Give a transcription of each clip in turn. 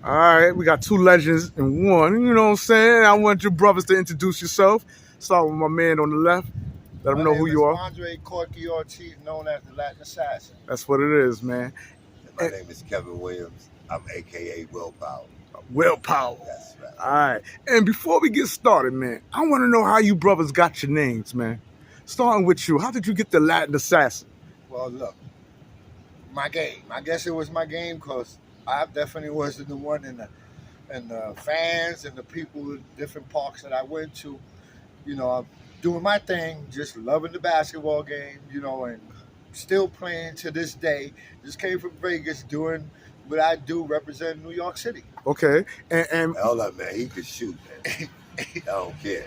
All right, we got two legends in one. You know what I'm saying? I want your brothers to introduce yourself. Start with my man on the left. Let them My know who name is you are. Andre Corky Ortiz, known as the Latin Assassin. That's what it is, man. My name is Kevin Williams. I'm AKA Willpower. Willpower. That's right. All right. And before we get started, man, I want to know how you brothers got your names, man. Starting with you, how did you get the Latin Assassin? Well, look, my game. I guess it was my game because I definitely was the one in the fans and the people in different parks that I went to. You know, I'm doing my thing, just loving the basketball game, and still playing to this day. Just came from Vegas doing what I do, representing New York City. Okay. And Hold up, man. He could shoot, man. I don't care.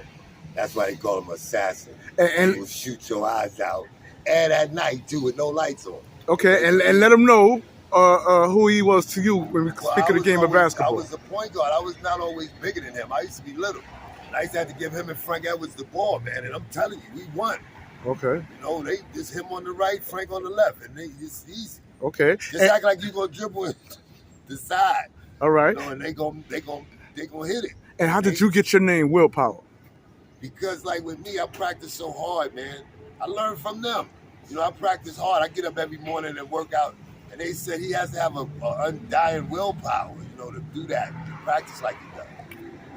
That's why they call him assassin. And he will shoot your eyes out. And at night, too, with no lights on. Okay, and let them know who he was to you when we speak of the game of basketball. I was the point guard. I was not always bigger than him. I used to be little. And I used to have to give him and Frank Edwards the ball, man. And I'm telling you, we won. Okay. They just him on the right, Frank on the left. And it's easy. Okay. Just act like you going to dribble the side. All right. And they gonna hit it. And how did you get your name, Willpower? Because like with me, I practice so hard, man. I learned from them. I practice hard. I get up every morning and work out. And they said he has to have a undying willpower, to do that, to practice like he does.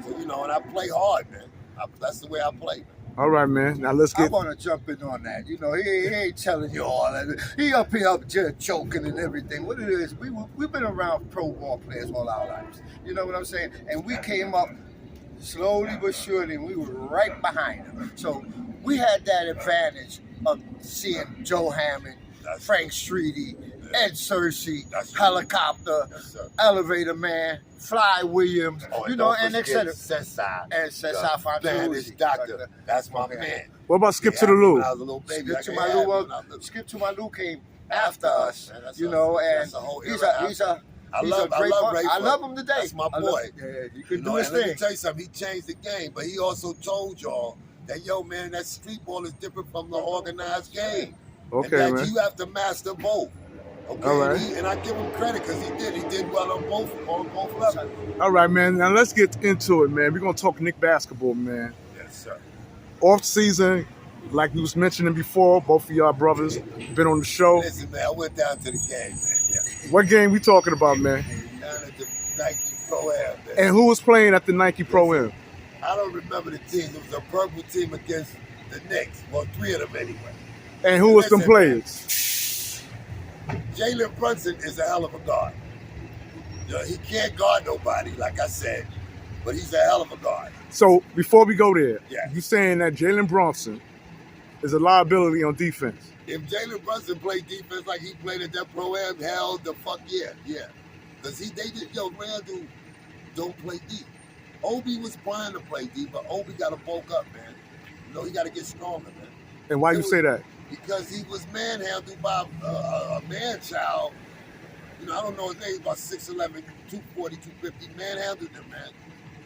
So, and I play hard, man. That's the way I play. All right, man. Now let's get. I want to jump in on that. He ain't telling you all that. He up here just joking and everything. What it is, we've been around pro ball players all our lives. You know what I'm saying? And we came up slowly but surely, and we were right behind him. So we had that advantage of seeing Joe Hammond, Frank Streety, Ed Searcy, Helicopter, Elevator Man, Fly Williams, and etc. And Cesar Spanish doctor. That's my man. What about Skip to the Lou? When I was a little baby. Skip to my Lou came after us, and he's a I love Ray. I love him today. That's my boy. You can do his thing. Let me tell you something. He changed the game, but he also told y'all that, yo, man, that street ball is different from the organized game. Okay, and that man. you have to master both. Okay, all right. And I give him credit because he did. He did well on both levels. All right, man. Now let's get into it, man. We're gonna talk Knicks basketball, man. Yes, sir. Off season, like you was mentioning before, both of y'all brothers been on the show. Listen, man, I went down to the game, man. Yeah. What game we talking about, man? Down at the Nike Pro-Am, man. And who was playing at the Nike Pro-Am? I don't remember the team. It was a purple team against the Knicks. Well, 3 of them anyway. And who was them players? Jalen Brunson is a hell of a guard. He can't guard nobody, like I said, but he's a hell of a guard. So before we go there, yeah. You saying that Jalen Brunson is a liability on defense? If Jalen Brunson played defense like he played at that Pro-Am, hell the fuck yeah. Because Randle don't play deep. Obi was trying to play deep, but Obi got to bulk up, man. He got to get stronger, man. And why you say that? Because he was manhandled by a man-child. I don't know his name, about 6'11", 240, 250, manhandled them, man.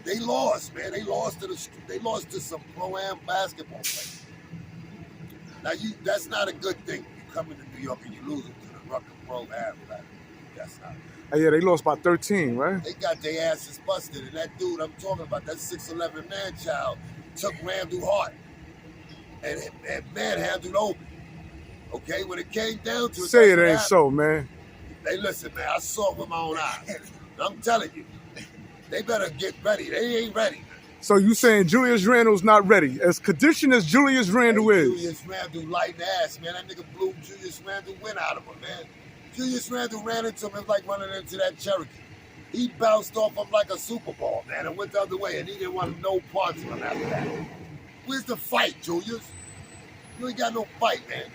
They lost, man. They lost to some Pro-Am basketball players. Now, that's not a good thing. You come into New York and you lose to the Rucker Pro-Am. That's not. Yeah, they lost by 13, right? They got their asses busted, and that dude I'm talking about, that 6'11" man-child, took Randle hard and manhandled Obi. Okay, when it came down to it, say it ain't so, man. Hey, listen, man, I saw it with my own eyes. I'm telling you, they better get ready. They ain't ready. So you saying Julius Randle's not ready? As conditioned as Julius Randle is. Julius Randle light ass, man. That nigga blew Julius Randle win out of him, man. Julius Randle ran into him. It was like running into that Cherokee. He bounced off him like a Super Bowl, man, and went the other way, and he didn't want no parts of him after that. Where's the fight, Julius? You ain't got no fight, man.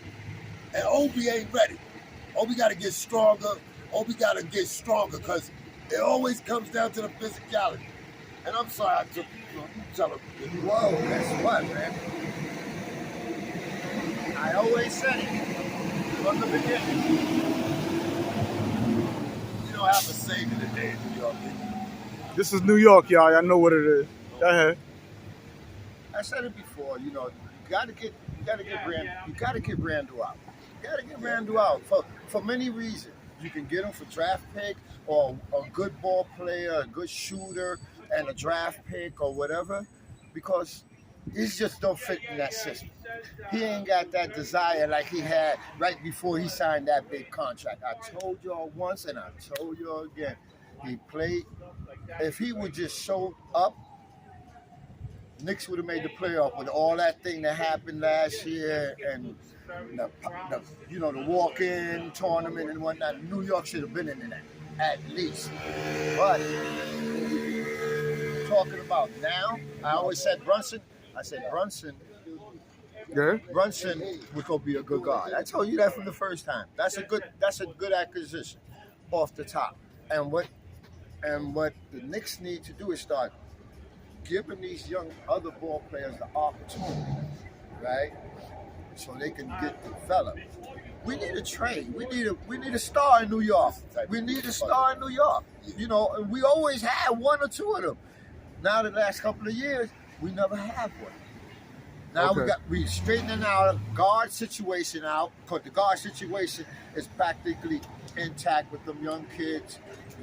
And Obi ain't ready. Obi got to get stronger. Obi got to get stronger because it always comes down to the physicality. And I'm sorry I took you tell him. Whoa, guess what, man? I always said it from the beginning. You don't have a saving today in New York. This is New York, y'all. Y'all know what it is. Go ahead. I said it before. You gotta get Randle out. You gotta get Randle out for many reasons. you can get him for draft pick or a good ball player, a good shooter, and a draft pick or whatever, because he just don't fit in that system. He ain't got that desire like he had right before he signed that big contract. I told y'all once and I told y'all again. He played. If he would just show up, Knicks would have made the playoff with all that thing that happened last year and the walk-in tournament and whatnot. New York should have been in that at least. But talking about now, I always said Brunson. I said Brunson. Yeah. Brunson would go be a good guard. I told you that from the first time. That's a good acquisition off the top. And what the Knicks need to do is start giving these young other ball players the opportunity, right? So they can get developed. We need a trade. We need a star in New York. We need a star in New York. You know, and we always had one or two of them. Now the last couple of years, we never have one. Now we straightening our guard situation out, because the guard situation is practically intact with them young kids,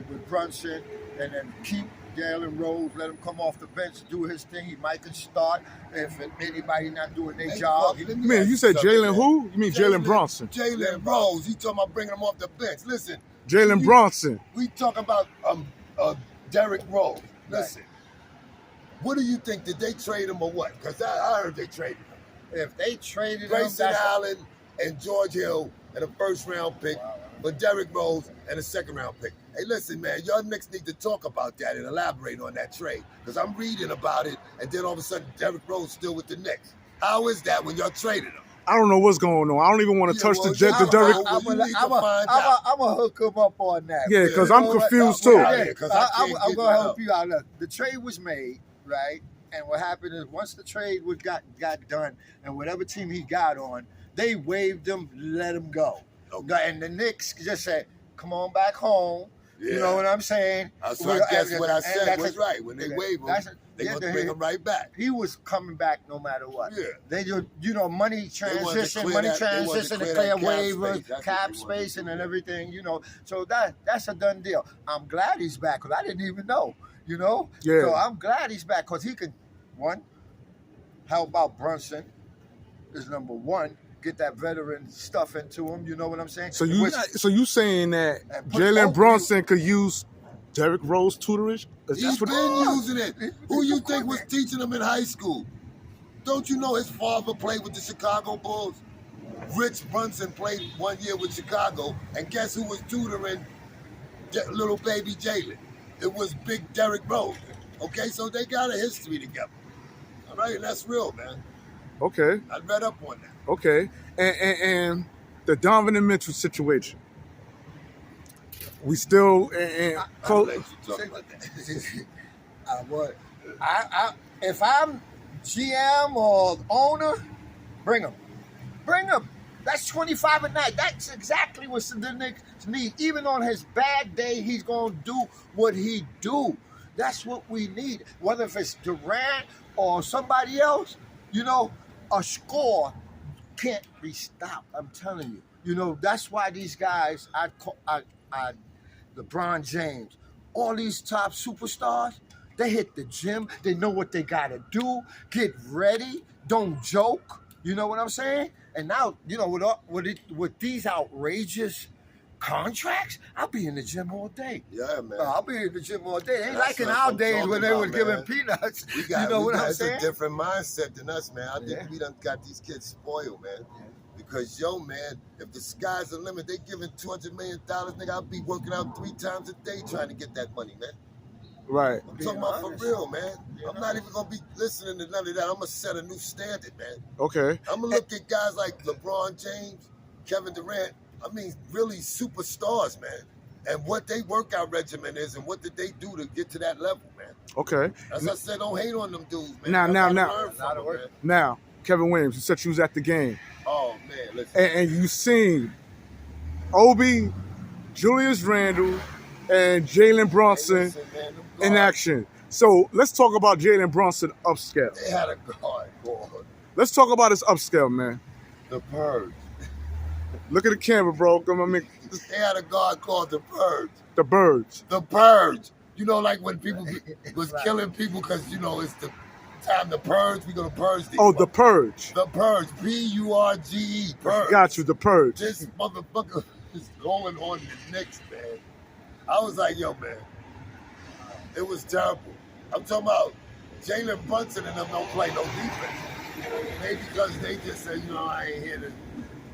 with Brunson, and then keep Jalen Rose, let him come off the bench, do his thing. He might can start if anybody not doing their job. Man, you said Jalen who? You mean Jalen Brunson? Jalen Rose. He talking about bringing him off the bench. Listen. Jalen Brunson. We talking about Derrick Rose. Listen. What do you think? Did they trade him or what? Because I heard they traded him. If they traded Grayson him, Allen and George Hill and a first-round pick, but Derrick Rose and a second-round pick. Hey, listen, man, y'all Knicks need to talk about that and elaborate on that trade. Because I'm reading about it, and then all of a sudden, Derrick Rose still with the Knicks. How is that when y'all traded him? I don't know what's going on. I don't even want to touch the Derrick. I'm gonna hook him up on that. Yeah, because I'm confused too. I'm gonna help you out. Look, the trade was made, right? And what happened is once the trade got done, and whatever team he got on, they waived him, let him go. Okay. And the Knicks just said, "Come on back home." Yeah. You know what I'm saying? So I guess what I said was right. When they waive him, they gonna bring him right back. He was coming back no matter what. Yeah. They just, money transition, to clear waivers, cap space, and everything. You know, so that's a done deal. I'm glad he's back because I didn't even know. You know? Yeah. So I'm glad he's back because he can, one, help out Brunson is number one. Get that veteran stuff into him. You know what I'm saying? So you saying that Jalen Brunson could use Derrick Rose tutorage? He's been using it. Who you think was teaching him in high school? Don't you know his father played with the Chicago Bulls? Rich Brunson played 1 year with Chicago, and guess who was tutoring little baby Jalen? It was Big Derrick Rose. Okay, so they got a history together. All right, and that's real, man. Okay. I read up on that. Okay, and the Donovan Mitchell situation. We still I'll let you talk about that. If I'm GM or owner, bring him. Bring him. That's 25 a night. That's exactly what the Knicks need. Even on his bad day, he's going to do what he do. That's what we need. Whether if it's Durant or somebody else, a score can't be stopped. I'm telling you. That's why these guys, LeBron James, all these top superstars, they hit the gym. They know what they got to do. Get ready. Don't joke. You know what I'm saying? And now, with these outrageous contracts, I'll be in the gym all day. Yeah, man. I'll be in the gym all day. Ain't like in our days when they were giving peanuts. You know what I'm saying? It's a different mindset than us, man. I think we done got these kids spoiled, man. Because, man, if the sky's the limit, they giving $200 million, nigga, I'll be working out 3 times a day trying to get that money, man. Right. I'm talking about for real, man. I'm not even going to be listening to none of that. I'm going to set a new standard, man. Okay. I'm going to look at guys like LeBron James, Kevin Durant, really superstars, man. And what their workout regimen is and what did they do to get to that level, man. Okay. As I said, don't hate on them dudes, man. Now, Kevin Williams, you said you was at the game. Oh, man, listen. And you seen Obi, Julius Randle, and Jalen Brunson in action. So let's talk about Jalen Brunson upscale. They had a guard. Let's talk about his upscale, man. The Purge. Look at the camera, bro. Come on, They had a guard called the Purge. the birds. The Purge. You know, like when people was killing people because, you know, it's the time to purge. We're going to purge these. Oh, the purge. The Purge. P-U-R-G-E. Purge. Got you, the purge. This motherfucker is going on the Knicks, man. I was like, yo, man. It was terrible. I'm talking about Jalen Brunson and them don't play no defense. Maybe because they just said, you know, I ain't here to.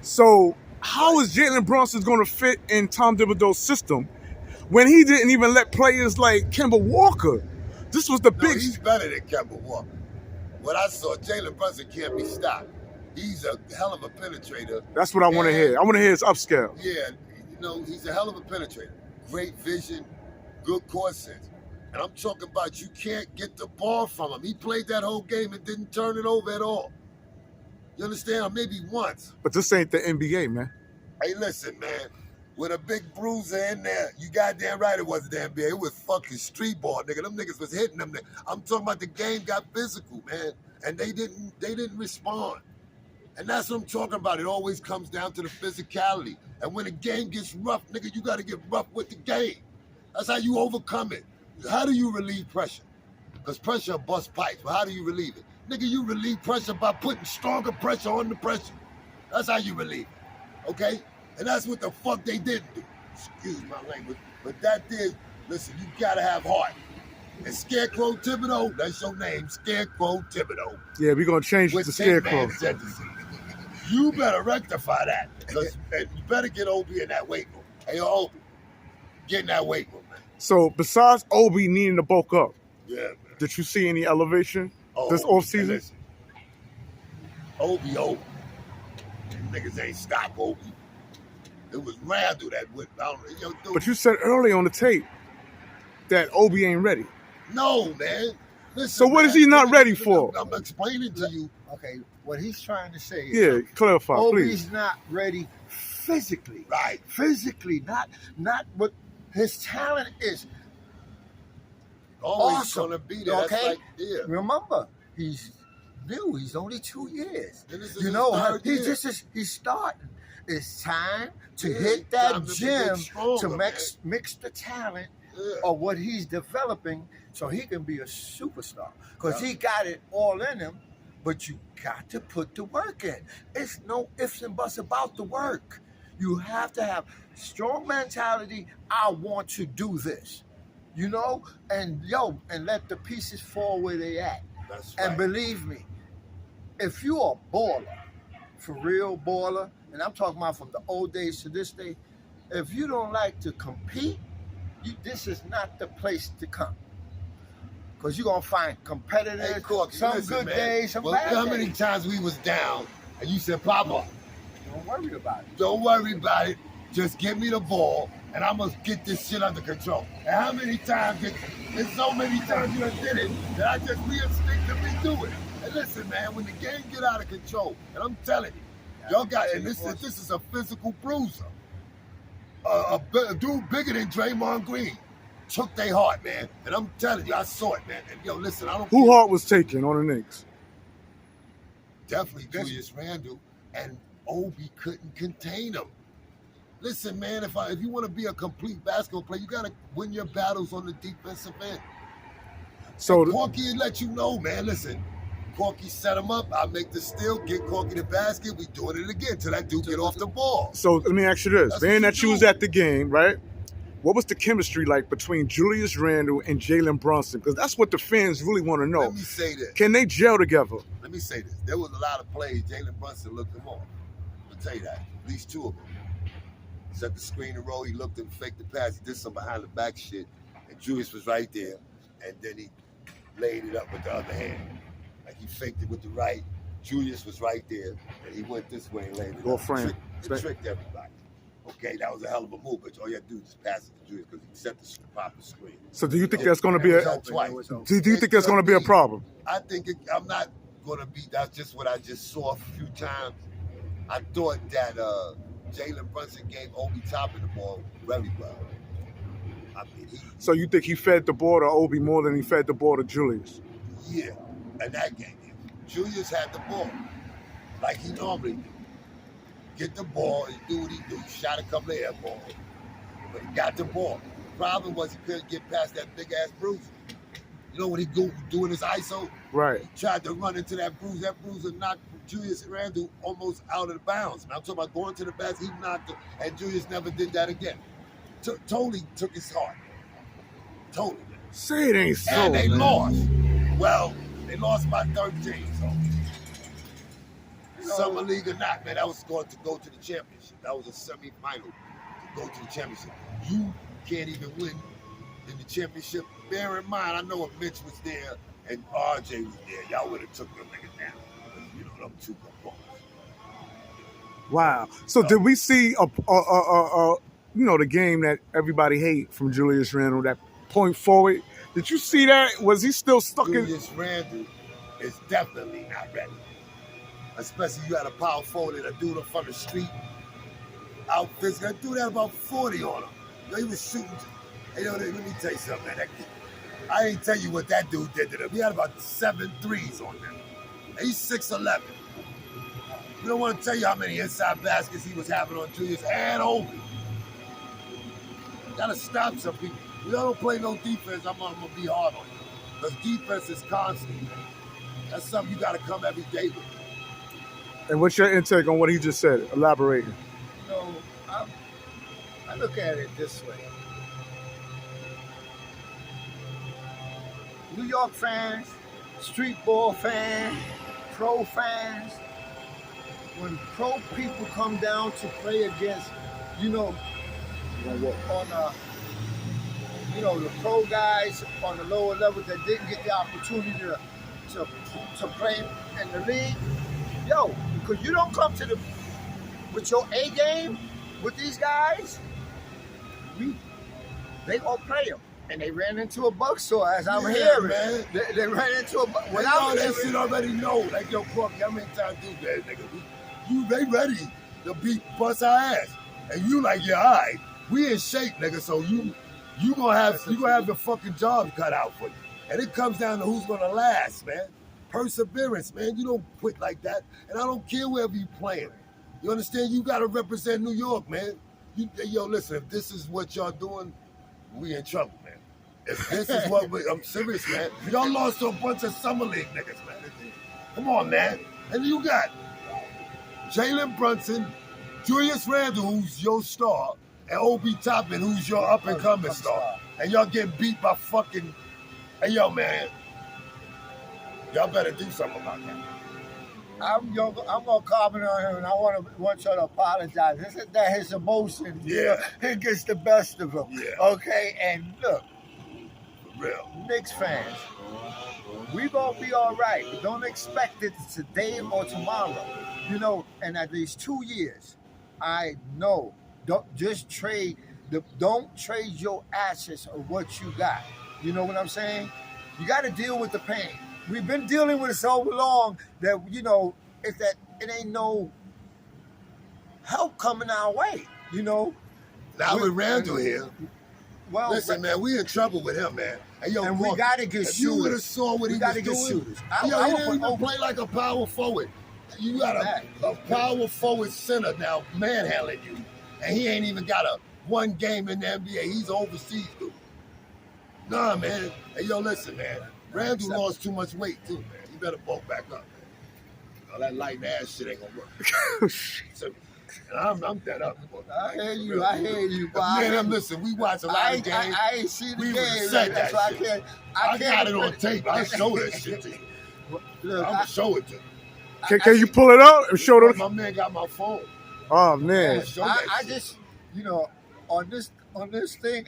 So how is Jalen Brunson going to fit in Tom Thibodeau's system when he didn't even let players like Kemba Walker? This was the No, big. he's better than Kemba Walker. What I saw, Jalen Brunson can't be stopped. He's a hell of a penetrator. That's what I want to hear. I want to hear his upscale. Yeah, you know, he's a hell of a penetrator. Great vision, good court sense. And I'm talking about you can't get the ball from him. He played that whole game and didn't turn it over at all. You understand? Or maybe once. But this ain't the NBA, man. Hey, listen, man. With a big bruiser in there, you goddamn right it wasn't the NBA. It was fucking street ball, nigga. Them niggas was hitting them. I'm talking about the game got physical, man. And they didn't respond. And that's what I'm talking about. It always comes down to the physicality. And when the game gets rough, nigga, you got to get rough with the game. That's how you overcome it. How do you relieve pressure? Because pressure busts pipes. But how do you relieve it? Nigga, you relieve pressure by putting stronger pressure on the pressure. That's how you relieve it. Okay? And that's what the fuck they didn't do. Excuse my language. But that did, listen, you got to have heart. And Scarecrow Thibodeau, that's your name, Scarecrow Thibodeau. Yeah, we're going to change With the Scarecrow. You better rectify that. And you better get Obi in that weight room. Hey, Obi, get in that weight room, man. So besides Obi needing to bulk up, Yeah, man. did you see any elevation this Obi, offseason? listen. Obi. Niggas ain't stop Obi. It was Randle that went down. But you said earlier on the tape that Obi ain't ready. No, man. Listen, So what man, is he not ready for? I'm explaining to you. Okay, what he's trying to say is Yeah, clarify, Obi's please. not ready physically. Right. Physically, not what his talent is. Always Awesome. gonna be there. Okay? That's like, yeah. Remember, he's new. He's only 2 years. And this is You his know, third he year. just is. He's starting. It's time to Yeah, hit that time to get gym stronger, to man. mix the talent Yeah. of what he's developing, so he can be a superstar. Because Yeah. he got it all in him, but you got to put the work in. It's no ifs and buts about the work. You have to have strong mentality. I want to do this, you know, and let the pieces fall where they at. That's right. And believe me, if you are a baller, for real baller, and I'm talking about from the old days to this day, if you don't like to compete, this is not the place to come. Because you're going to find competitors, Hey, Corky, some listen, good man. days, some Well, bad how days. many times we was down and you said, Papa, Don't worry about it. don't worry about it. Just give me the ball and I'm going to get this shit under control. And how many times, there's so many times you done did it that I just instinctively do it. And listen, man, when the game get out of control, and I'm telling you, y'all got, and this is a physical bruiser. A dude bigger than Draymond Green took their heart, man. And I'm telling you, I saw it, man. And yo, listen, I don't Who heart was taken on the Knicks? Definitely Julius Randle, and Obi couldn't contain him. Listen, man, if you want to be a complete basketball player, you got to win your battles on the defensive end. So Corky let you know, man. Listen, Corky set him up. I make the steal, get Corky the basket. We doing it again till that dude get off the ball. So let me ask you this. That's Being what that you you was do. at the game, right? What was the chemistry like between Julius Randle and Jalen Brunson? Because that's what the fans really want to know. Let me say this. Can they gel together? Let me say this. There was a lot of plays Jalen Brunson looked them off. I'll tell you that. At least two of them. Set the screen and roll. He looked and faked the pass. He did some behind the back shit. And Julius was right there. And then he laid it up with the other hand. Like he faked it with the right. Julius was right there. And he went this way and laid it Go up. frame. It tricked everybody. Okay, that was a hell of a move. But all you had to do is just pass it to Julius because he set the proper screen. So do you think that's going to be It was a open. Twice. do you think that's going to be a problem? I think I'm not going to be. That's just what I just saw a few times. I thought that Jalen Brunson gave Obi Toppin the ball very well. I mean, So you think he fed the ball to Obi more than he fed the ball to Julius? yeah, in that game, Julius had the ball like he normally do. get the ball, he do what he do. He shot a couple of air balls, but he got the ball. Problem was he couldn't get past that big ass bruiser. You know when he go doing his ISO, Right. he tried to run into that bruise. That bruiser knocked Julius Randle almost out of the bounds. I'm talking about going to the basket. He knocked it, and Julius never did that again. Totally took his heart. Totally. Say it ain't so. And they man. lost. Well, they lost by 13. So Summer League or not, man, that was going to go to the championship. That was a semifinal to go to the championship. You can't even win in the championship. Bear in mind, I know if Mitch was there and RJ was there, y'all would have took them niggas down. You know, them two components. Wow. So did we see the game that everybody hate from Julius Randle, that point forward? Did you see that? Was he still stuck in? Julius Randle is definitely not ready. Especially you had a power forward and a dude up from the street out physical. That dude had about 40 on him. He was shooting. Hey, let me tell you something, man. I ain't tell you what that dude did to them. He had about 7 threes on them. He's 6'11". We don't want to tell you how many inside baskets he was having on Julius and Obi. You gotta stop some people. We don't play no defense, I'm gonna be hard on you. Because defense is constant, man. That's something you gotta come every day with. And what's your intake on what he just said? Elaborating. You know, I look at it this way. New York fans, street ball fans, pro fans, when pro people come down to play against, on the pro guys on the lower levels that didn't get the opportunity to play in the league, because you don't come with your A game with these guys, they gonna play them. And they ran into a buzzsaw, as I'm hearing. Man. They ran into a buzzsaw. Without that shit already know. Like, yo, fuck, how many times do that, nigga? They ready to bust our ass. And you like, yeah, all right. We in shape, nigga, so you gonna have the fucking job cut out for you. And it comes down to who's gonna last, man. Perseverance, man. You don't quit like that. And I don't care wherever you playing. You understand? You gotta represent New York, man. Listen, if this is what y'all doing, we in trouble, man. If this is what I'm serious, man. Y'all lost to a bunch of Summer League niggas, man. Come on, man. And you got Jalen Brunson, Julius Randle, who's your star, and Obi Toppin, who's your up-and-coming star. And y'all getting beat by fucking... Hey, yo, man. Y'all better do something about that. I'm gonna comment on him, and I want y'all to apologize. This is that his emotion, it gets the best of him. Yeah. Okay, and look, For real. Knicks fans, we gonna be all right. Don't expect it today or tomorrow. And at least 2 years, I know. Don't trade your assets of what you got. You know what I'm saying? You got to deal with the pain. We've been dealing with it so long that it ain't no help coming our way. Now with Randle here, well, listen, man, we in trouble with him, man. And we got to get shooters. You would have saw what he was doing. Shooters. He didn't even play like a power forward. You got a power forward center now manhandling you, and he ain't even got one game in the NBA. He's overseas, dude. Nah, man. Hey, listen, man. Randle lost too much weight, too, man. You better bulk back up, man. That light ass shit ain't gonna work. So, I'm dead up. I hear you, Bob. Man, listen, we watch a lot of games. I ain't seen the game. Said that so shit. I got it on tape. I'll show that shit to you. Look, I'm gonna show it to you. Can you pull it up and show them? My man got my phone. Oh man. I just, on this thing,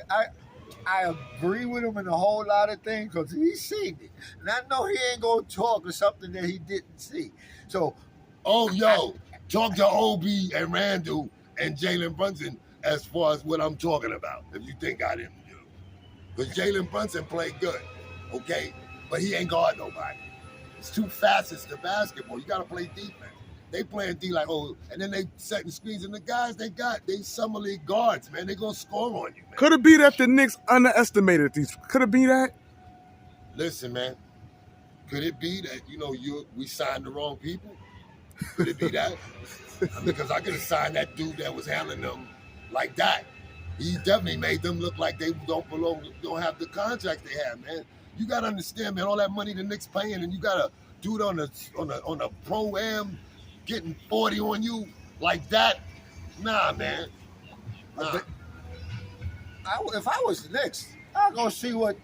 I agree with him in a whole lot of things because he's seen it. And I know he ain't going to talk or something that he didn't see. So, talk to Obi and Randle and Jalen Brunson as far as what I'm talking about, if you think I didn't do. Because Jalen Brunson played good, okay? But he ain't guard nobody. It's two facets to basketball. You got to play defense. They playing D like, and then they setting screens. And the guys they Summer League guards, man. They going to score on you, man. Could it be that the Knicks underestimated these? Could it be that? Listen, man. Could it be that, we signed the wrong people? Could it be that? Because I could have signed that dude that was handling them like that. He definitely made them look like they don't have the contract they have, man. You gotta understand, man, all that money the Knicks paying, and you got a dude on a pro-am getting 40 on you like that. Nah, man. Nah. If I was the Knicks, I'll go see what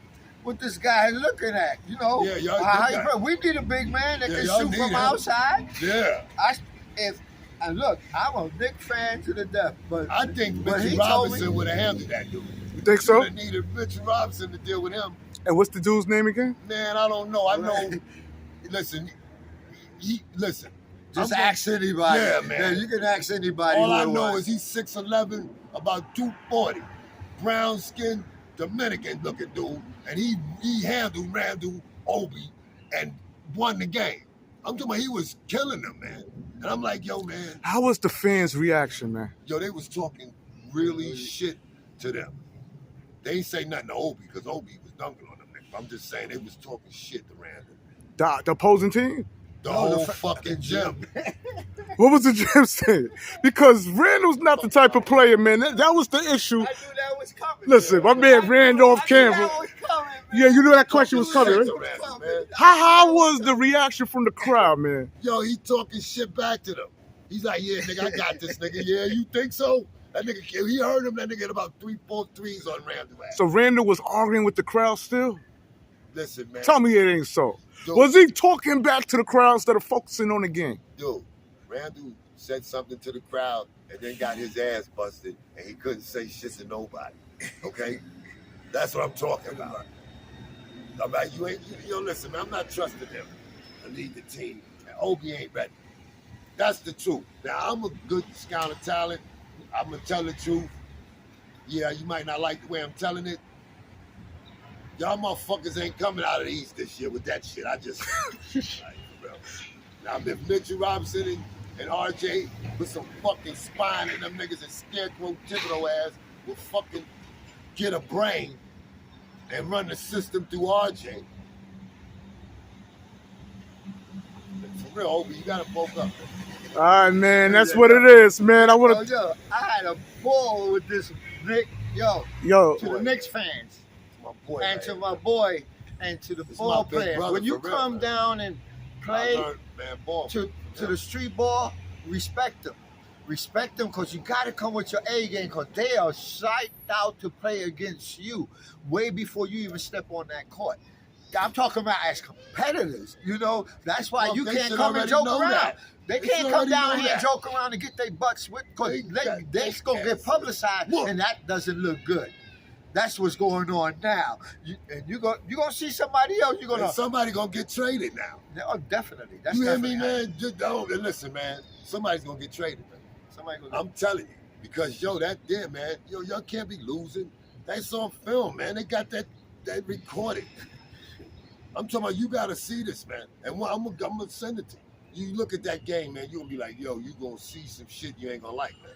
this guy is looking at. You know, Yeah, we need a big man that can y'all shoot need from him. outside. Yeah. And look, I'm a Knicks fan to the death, but I think but Mitchell he told Robinson me- would have handled that dude. You think so? Would have needed Mitchell Robinson to deal with him. And what's the dude's name again? Man, I don't know. I know. Listen, listen. Just ask anybody. Yeah, man. You can ask anybody. All who I it know was. is he's 6'11", about 240, brown skin, Dominican looking dude, and he handled Randle, Obi, and won the game. I'm talking about he was killing them, man. And I'm like, yo, man. How was the fans' reaction, man? Yo, they was talking really shit to them. They ain't say nothing to Obi because Obi was dunking on them. I'm just saying they was talking shit to Randle. The opposing team? The whole fucking gym. What was the gym saying? Because Randall's not the type of player, man. That was the issue. I knew that was coming. Listen, my man Randolph Campbell. Yeah, you knew that question was coming, right? Randle, man. How was the reaction from the crowd, man? Yo, he talking shit back to them. He's like, yeah, nigga, I got this, nigga. Yeah, you think so? That nigga, he heard him. That nigga had about 3-4 threes on Randle. So Randall was arguing with the crowd still? Listen, man. Tell me it ain't so. Dude. Was he talking back to the crowd instead of focusing on the game? Dude, Randle said something to the crowd and then got his ass busted and he couldn't say shit to nobody. Okay? That's what I'm talking about. I'm like, listen, man, I'm not trusting him to lead the team. And Obi ain't ready. That's the truth. Now, I'm a good scout of talent. I'm going to tell the truth. Yeah, you might not like the way I'm telling it. Y'all motherfuckers ain't coming out of the East this year with that shit. I just, like, bro. Now, if Mitchell Robinson and RJ with some fucking spine in them niggas and scarecrow Thibodeau ass will fucking get a brain and run the system through RJ. For real, Obi, you gotta bulk up. All right, man. That's what it is, man. I want to. Yo, I had a ball with this Nick. Yo, to the Knicks fans. My boy, And man. to my boy, and to the This ball my big players. brother When you for real, come man. down and play I learned, man, ball. to the street ball, respect them. Respect them because you got to come with your A game because they are psyched out to play against you way before you even step on that court. I'm talking about as competitors, you know. That's why Well, you they can't should come and already joke know around. that. They They can't should come already down know here and that. joke around and get their butts whipped because they're going to get Yes. publicized, Look. and that doesn't look good. That's what's going on now. You're going to see somebody else. You're going And to. somebody gonna get traded now. Oh, definitely. That's You hear definitely me, happening. man? Just don't listen, man. Somebody's gonna get traded, man. Somebody gonna I'm telling you. Because yo, that there, man, y'all can't be losing. That's on film, man. They got that recorded. I'm talking about you gotta see this, man. And I'm gonna send it to you. You look at that game, man, you're gonna be like, yo, you gonna see some shit you ain't gonna like, man.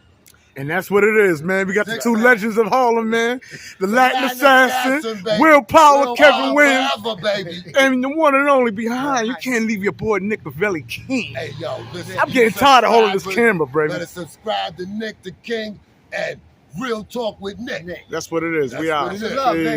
And that's what it is, man. We got the two legends of Harlem, man. The Latin Latin assassin, baby. Willpower, Kevin Williams, Forever, baby. and the one and only behind. You can't leave your boy Nick Pavelli King. Hey, yo, listen. I'm getting tired of holding this Subscribe, camera, baby. Better subscribe to Nick the King and Real Talk with Nick. That's what it is. That's We what out. it is. Love, man. Peace.